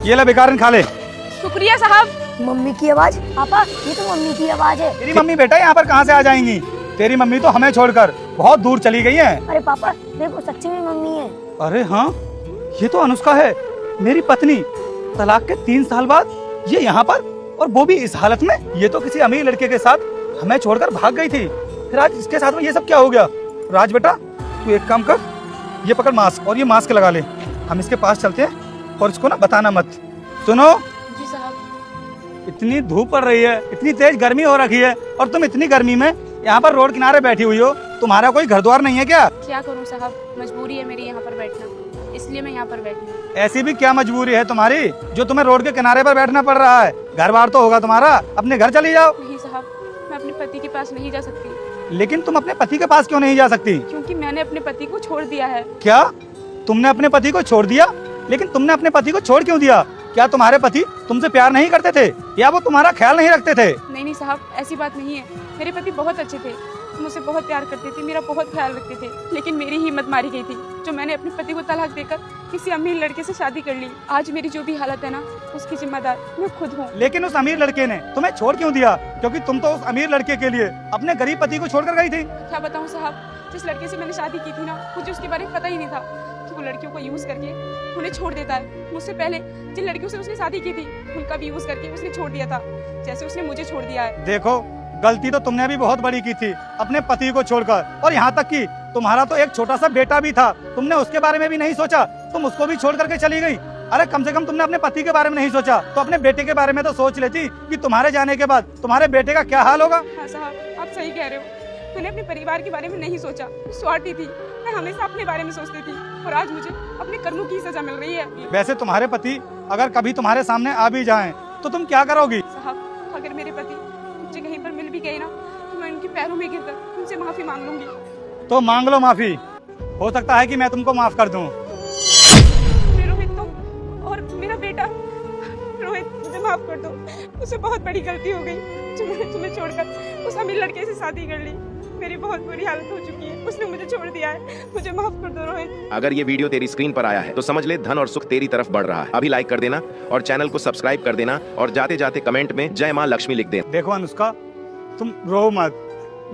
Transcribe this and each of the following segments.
ये ले बेकार खा ले। शुक्रिया साहब। मम्मी की आवाज। पापा ये तो मम्मी की आवाज है। तेरी मम्मी बेटा यहाँ पर कहाँ से आ जाएंगी? तेरी मम्मी तो हमें छोड़कर बहुत दूर चली गई है। अरे पापा देखो सच्ची में मम्मी है। अरे हाँ, ये तो अनुष्का है, मेरी पत्नी। तलाक के 3 साल बाद ये यहाँ पर, और वो भी इस हालत में। ये तो किसी अमीर लड़के के साथ हमें छोड़कर भाग गई थी, फिर आज इसके साथ में ये सब क्या हो गया? राज बेटा तू एक काम कर, ये पकड़ मास्क और ये मास्क लगा ले। हम इसके पास चलते हैं और इसको ना बताना मत। सुनो, जी साहब। इतनी धूप पड़ रही है, इतनी तेज गर्मी हो रखी है, और तुम इतनी गर्मी में यहाँ पर रोड किनारे बैठी हुई हो। तुम्हारा कोई घर द्वार नहीं है क्या? क्या करूं साहब, मजबूरी है मेरी यहाँ पर बैठना, इसलिए मैं यहाँ पर बैठी। ऐसी भी क्या मजबूरी है तुम्हारी जो तुम्हें रोड के किनारे पर बैठना पड़ रहा है? घर बार तो होगा तुम्हारा, अपने घर चली जाओ। नहीं साहब, मैं अपने पति के पास नहीं जा सकती। लेकिन तुम अपने पति के पास क्यों नहीं जा सकती? क्योंकि मैंने अपने पति को छोड़ दिया है। क्या तुमने अपने पति को छोड़ दिया? लेकिन तुमने अपने पति को छोड़ क्यों दिया? क्या तुम्हारे पति तुमसे प्यार नहीं करते थे, या वो तुम्हारा ख्याल नहीं रखते थे? नहीं साहब, ऐसी बात नहीं है। मेरे पति बहुत अच्छे थे, मुझसे बहुत प्यार करते थे, मेरा बहुत ख्याल रखते थे। लेकिन मेरी हिम्मत मारी गई थी जो मैंने अपने पति को तलाक देकर किसी अमीर लड़के से शादी कर ली। आज मेरी जो भी हालत है ना, उसकी जिम्मेदार मैं खुद हूँ। लेकिन उस अमीर लड़के ने तुम्हें छोड़ क्यों दिया? क्योंकि तुम तो उस अमीर लड़के के लिए अपने गरीब पति को छोड़कर गई थी। क्या बताऊँ साहब, जिस लड़के से मैंने शादी की थी ना, मुझे उसके बारे में पता ही नहीं था कि वो लड़कियों को यूज करके उन्हें छोड़ देता है। मुझसे पहले जिन लड़कियों से उसने शादी की थी, उनका भी यूज करके उसने छोड़ दिया था, जैसे उसने मुझे छोड़ दिया है। देखो, गलती तो तुमने भी बहुत बड़ी की थी अपने पति को छोड़कर, और यहाँ तक कि तुम्हारा तो एक छोटा सा बेटा भी था, तुमने उसके बारे में भी नहीं सोचा, तुम उसको भी छोड़ करके चली गई। अरे कम से कम तुमने अपने पति के बारे में नहीं सोचा तो अपने बेटे के बारे में तो सोच लेती कि तुम्हारे जाने के बाद तुम्हारे बेटे का क्या हाल होगा। हाँ साहब, आप सही कह रहे हो। मैंने अपने परिवार के बारे में नहीं सोचा, स्वार्थी थी, मैं हमेशा अपने बारे में सोचती थी, और आज मुझे अपने कर्मों की सजा मिल रही है। वैसे तुम्हारे पति अगर कभी तुम्हारे सामने आ भी जाएं तो तुम क्या करोगी? साहब, अगर मेरे पति मुझे कहीं पर मिल भी गए ना, तो मैं उनके पैरों में गिरकर उनसे माफी मांग लूंगी। तो मांग लो माफी, हो सकता है कि मैं तुमको माफ कर दूं। रोहित तो, और मेरा बेटा रोहित, मुझे माफ कर दो। मुझसे बहुत बड़ी गलती हो गई जो मैंने तुम्हें छोड़कर उस अमीर लड़के से शादी कर ली। मेरी बहुत बुरी हालत हो चुकी है, उसने मुझे छोड़ दिया है, मुझे माफ कर दो रोहित। अगर ये वीडियो तेरी स्क्रीन पर आया है तो समझ ले धन और सुख तेरी तरफ बढ़ रहा है। अभी लाइक कर देना और चैनल को सब्सक्राइब कर देना, और जाते जाते कमेंट में जय माँ लक्ष्मी लिख देना। देखो अनुष्का, तुम रो मत,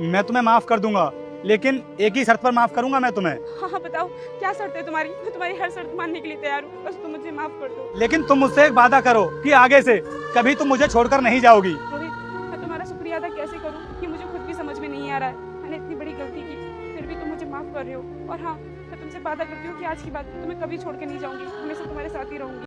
मैं तुम्हें माफ कर दूंगा, लेकिन एक ही शर्त पर माफ करूंगा मैं तुम्हें। हाँ बताओ, क्या शर्त है तुम्हारी? मैं तुम्हारी हर शर्त मानने के लिए तैयार हूँ, बस तुम मुझे माफ कर दो। लेकिन तुम मुझसे एक वादा करो कि आगे से कभी तुम मुझे छोड़कर नहीं जाओगी। रोहित, मैं तुम्हारा शुक्रिया अदा कैसे करूँ, ये मुझे खुद भी समझ में नहीं आ रहा है। मैंने इतनी बड़ी गलती की, फिर भी तुम मुझे माफ कर रहे हो। और हाँ, मैं तुमसे वादा करती हूँ कि आज की बात तुम्हें कभी छोड़ के नहीं जाऊंगी, हमेशा तुम्हारे साथ ही रहूंगी।